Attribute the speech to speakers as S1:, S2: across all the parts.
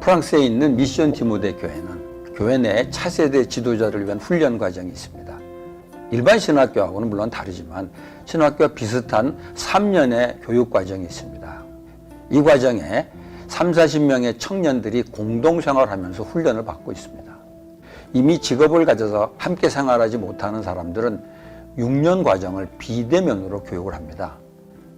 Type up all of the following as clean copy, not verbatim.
S1: 프랑스에 있는 미션 디모데 교회는 교회 내 차세대 지도자를 위한 훈련 과정이 있습니다. 일반 신학교하고는 물론 다르지만 신학교와 비슷한 3년의 교육 과정이 있습니다. 이 과정에 30-40명의 청년들이 공동생활하면서 훈련을 받고 있습니다. 이미 직업을 가져서 함께 생활하지 못하는 사람들은 6년 과정을 비대면으로 교육을 합니다.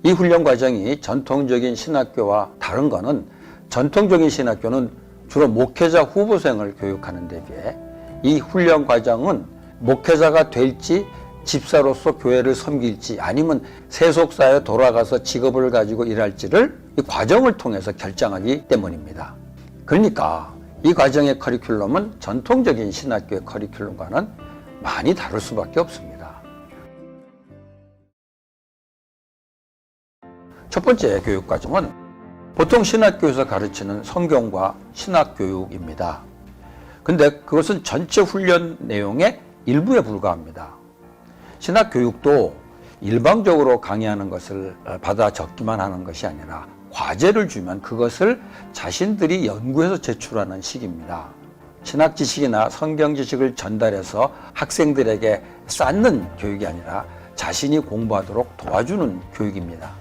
S1: 이 훈련 과정이 전통적인 신학교와 다른 거는 전통적인 신학교는 주로 목회자 후보생을 교육하는 데 비해 이 훈련 과정은 목회자가 될지 집사로서 교회를 섬길지 아니면 세속사에 돌아가서 직업을 가지고 일할지를 이 과정을 통해서 결정하기 때문입니다. 그러니까 이 과정의 커리큘럼은 전통적인 신학교의 커리큘럼과는 많이 다를 수밖에 없습니다. 첫 번째 교육 과정은 보통 신학교에서 가르치는 성경과 신학교육입니다. 근데 그것은 전체 훈련 내용의 일부에 불과합니다. 신학교육도 일방적으로 강의하는 것을 받아 적기만 하는 것이 아니라 과제를 주면 그것을 자신들이 연구해서 제출하는 식입니다. 신학 지식이나 성경 지식을 전달해서 학생들에게 쌓는 교육이 아니라 자신이 공부하도록 도와주는 교육입니다.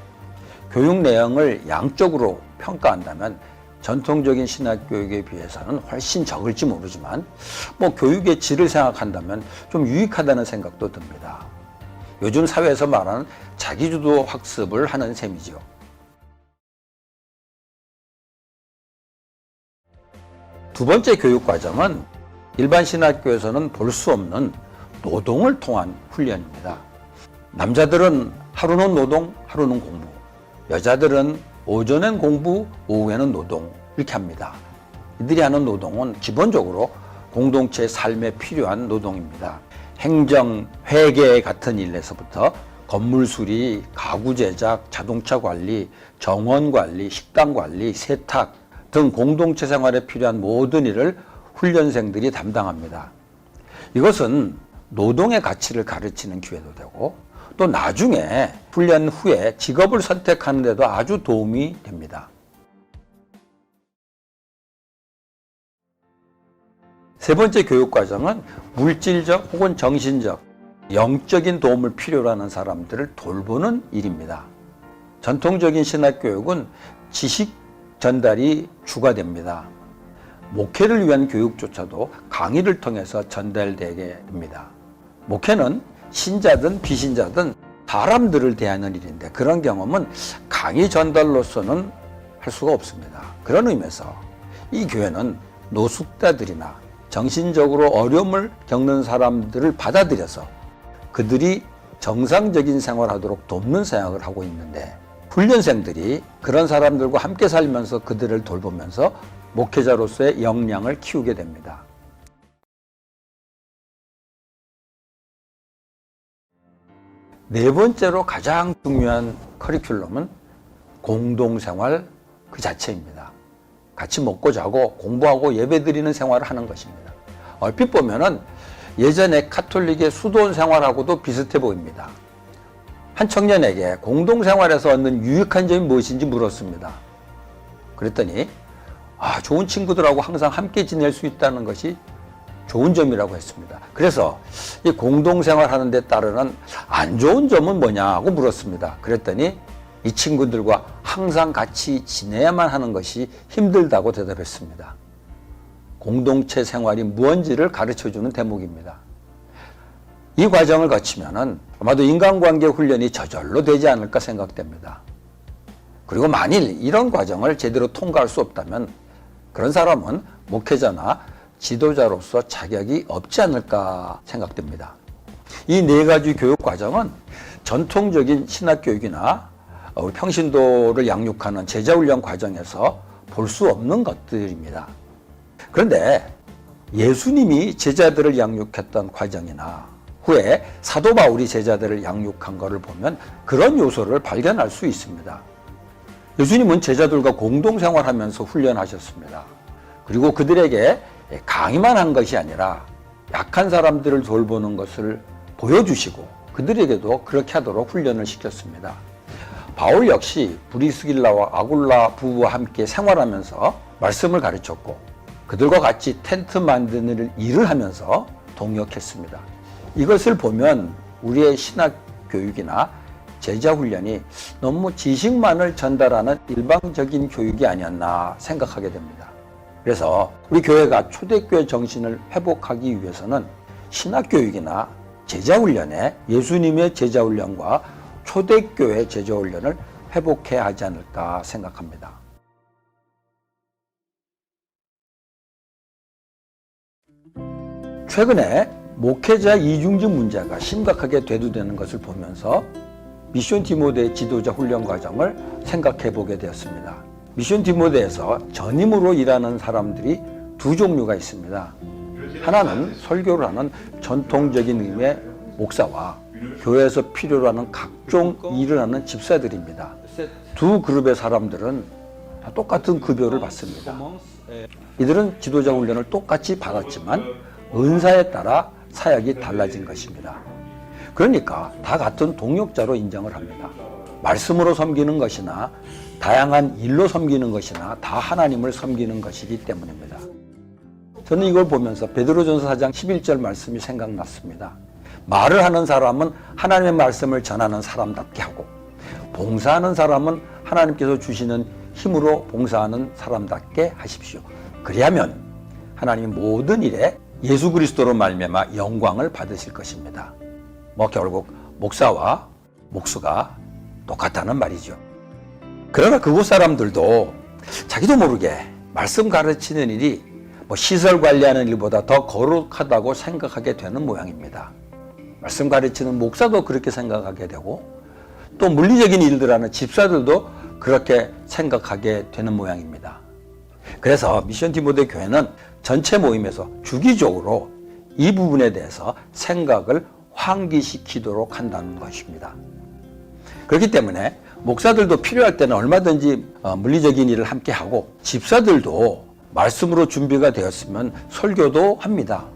S1: 교육 내용을 양적으로 평가한다면 전통적인 신학교육에 비해서는 훨씬 적을지 모르지만 교육의 질을 생각한다면 좀 유익하다는 생각도 듭니다. 요즘 사회에서 말하는 자기주도 학습을 하는 셈이죠. 두 번째 교육 과정은 일반 신학교에서는 볼 수 없는 노동을 통한 훈련입니다. 남자들은 하루는 노동, 하루는 공부. 여자들은 오전엔 공부, 오후에는 노동 이렇게 합니다. 이들이 하는 노동은 기본적으로 공동체의 삶에 필요한 노동입니다. 행정, 회계 같은 일에서부터 건물 수리, 가구 제작, 자동차 관리, 정원 관리, 식당 관리, 세탁 등 공동체 생활에 필요한 모든 일을 훈련생들이 담당합니다. 이것은 노동의 가치를 가르치는 기회도 되고 또 나중에 훈련 후에 직업을 선택하는 데도 아주 도움이 됩니다. 세 번째 교육 과정은 물질적 혹은 정신적, 영적인 도움을 필요로 하는 사람들을 돌보는 일입니다. 전통적인 신학교육은 지식 전달이 주가 됩니다. 목회를 위한 교육조차도 강의를 통해서 전달되게 됩니다. 목회는 신자든 비신자든 사람들을 대하는 일인데 그런 경험은 강의 전달로서는 할 수가 없습니다. 그런 의미에서 이 교회는 노숙자들이나 정신적으로 어려움을 겪는 사람들을 받아들여서 그들이 정상적인 생활하도록 돕는 생각을 하고 있는데 훈련생들이 그런 사람들과 함께 살면서 그들을 돌보면서 목회자로서의 역량을 키우게 됩니다. 네 번째로 가장 중요한 커리큘럼은 공동생활 그 자체입니다. 같이 먹고 자고 공부하고 예배드리는 생활을 하는 것입니다. 얼핏 보면은 예전에 카톨릭의 수도원 생활하고도 비슷해 보입니다. 한 청년에게 공동생활에서 얻는 유익한 점이 무엇인지 물었습니다. 그랬더니 좋은 친구들하고 항상 함께 지낼 수 있다는 것이 좋은 점이라고 했습니다. 그래서 이 공동생활 하는 데 따르는 안 좋은 점은 뭐냐고 물었습니다. 그랬더니 이 친구들과 항상 같이 지내야만 하는 것이 힘들다고 대답했습니다. 공동체 생활이 무언지를 가르쳐주는 대목입니다. 이 과정을 거치면은 아마도 인간관계 훈련이 저절로 되지 않을까 생각됩니다. 그리고 만일 이런 과정을 제대로 통과할 수 없다면 그런 사람은 목회자나 지도자로서 자격이 없지 않을까 생각됩니다. 이 네 가지 교육 과정은 전통적인 신학교육이나 우리 평신도를 양육하는 제자훈련 과정에서 볼 수 없는 것들입니다. 그런데 예수님이 제자들을 양육했던 과정이나 후에 사도 바울이 제자들을 양육한 것을 보면 그런 요소를 발견할 수 있습니다. 예수님은 제자들과 공동생활하면서 훈련하셨습니다. 그리고 그들에게 강의만 한 것이 아니라 약한 사람들을 돌보는 것을 보여주시고 그들에게도 그렇게 하도록 훈련을 시켰습니다. 바울 역시 브리스길라와 아굴라 부부와 함께 생활하면서 말씀을 가르쳤고 그들과 같이 텐트 만드는 일을 하면서 동역했습니다. 이것을 보면 우리의 신학 교육이나 제자 훈련이 너무 지식만을 전달하는 일방적인 교육이 아니었나 생각하게 됩니다. 그래서 우리 교회가 초대교회 정신을 회복하기 위해서는 신학교육이나 제자훈련에 예수님의 제자훈련과 초대교회 제자훈련을 회복해야 하지 않을까 생각합니다. 최근에 목회자 이중직 문제가 심각하게 대두되는 것을 보면서 미션 디모데 지도자 훈련 과정을 생각해 보게 되었습니다. 미션 디모데에서 전임으로 일하는 사람들이 두 종류가 있습니다. 하나는 설교를 하는 전통적인 의미의 목사와 교회에서 필요로 하는 각종 일을 하는 집사들입니다. 두 그룹의 사람들은 다 똑같은 급여를 받습니다. 이들은 지도자 훈련을 똑같이 받았지만 은사에 따라 사역이 달라진 것입니다. 그러니까 다 같은 동역자로 인정을 합니다. 말씀으로 섬기는 것이나 다양한 일로 섬기는 것이나 다 하나님을 섬기는 것이기 때문입니다. 저는 이걸 보면서 베드로전서 4장 11절 말씀이 생각났습니다. 말을 하는 사람은 하나님의 말씀을 전하는 사람답게 하고 봉사하는 사람은 하나님께서 주시는 힘으로 봉사하는 사람답게 하십시오. 그리하면 하나님이 모든 일에 예수 그리스도로 말미암아 영광을 받으실 것입니다. 결국 목사와 목수가 똑같다는 말이죠. 그러나 그곳 사람들도 자기도 모르게 말씀 가르치는 일이 시설 관리하는 일보다 더 거룩하다고 생각하게 되는 모양입니다. 말씀 가르치는 목사도 그렇게 생각하게 되고 또 물리적인 일들 하는 집사들도 그렇게 생각하게 되는 모양입니다. 그래서 미션 디모데 교회는 전체 모임에서 주기적으로 이 부분에 대해서 생각을 환기시키도록 한다는 것입니다. 그렇기 때문에 목사들도 필요할 때는 얼마든지 물리적인 일을 함께 하고 집사들도 말씀으로 준비가 되었으면 설교도 합니다.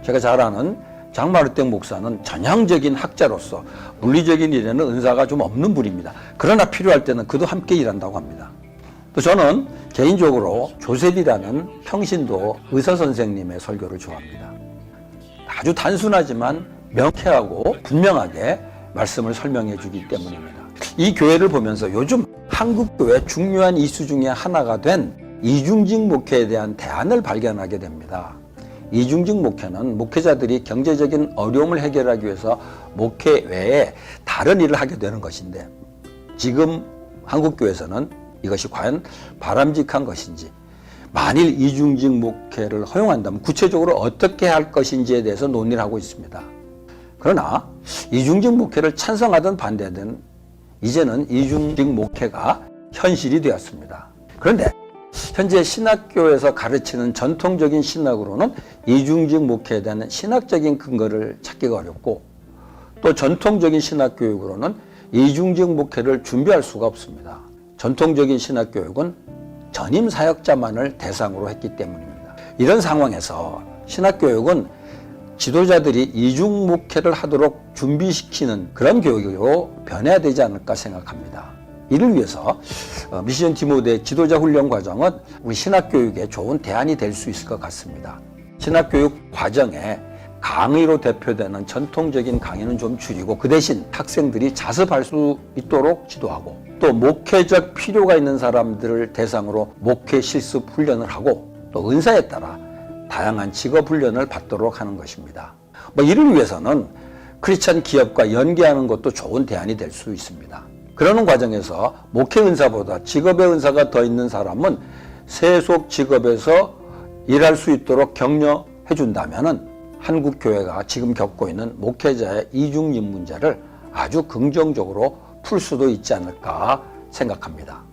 S1: 제가 잘 아는 장마르땡 목사는 전향적인 학자로서 물리적인 일에는 은사가 좀 없는 분입니다. 그러나 필요할 때는 그도 함께 일한다고 합니다. 또 저는 개인적으로 조셉이라는 평신도 의사 선생님의 설교를 좋아합니다. 아주 단순하지만 명쾌하고 분명하게 말씀을 설명해 주기 때문입니다. 이 교회를 보면서 요즘 한국교회 중요한 이슈 중에 하나가 된 이중직 목회에 대한 대안을 발견하게 됩니다. 이중직 목회는 목회자들이 경제적인 어려움을 해결하기 위해서 목회 외에 다른 일을 하게 되는 것인데 지금 한국교회에서는 이것이 과연 바람직한 것인지 만일 이중직 목회를 허용한다면 구체적으로 어떻게 할 것인지에 대해서 논의를 하고 있습니다. 그러나 이중직 목회를 찬성하든 반대든 이제는 이중직 목회가 현실이 되었습니다. 그런데 현재 신학교에서 가르치는 전통적인 신학으로는 이중직 목회에 대한 신학적인 근거를 찾기가 어렵고 또 전통적인 신학교육으로는 이중직 목회를 준비할 수가 없습니다. 전통적인 신학교육은 전임 사역자만을 대상으로 했기 때문입니다. 이런 상황에서 신학교육은 지도자들이 이중 목회를 하도록 준비시키는 그런 교육으로 변해야 되지 않을까 생각합니다. 이를 위해서 미션 디모데 지도자 훈련 과정은 우리 신학교육에 좋은 대안이 될 수 있을 것 같습니다. 신학교육 과정에 강의로 대표되는 전통적인 강의는 좀 줄이고 그 대신 학생들이 자습할 수 있도록 지도하고 또 목회적 필요가 있는 사람들을 대상으로 목회 실습 훈련을 하고 또 은사에 따라 다양한 직업 훈련을 받도록 하는 것입니다. 이를 위해서는 크리스찬 기업과 연계하는 것도 좋은 대안이 될 수 있습니다. 그러는 과정에서 목회 은사보다 직업의 은사가 더 있는 사람은 세속 직업에서 일할 수 있도록 격려해 준다면은 한국 교회가 지금 겪고 있는 목회자의 이중직 문제를 아주 긍정적으로 풀 수도 있지 않을까 생각합니다.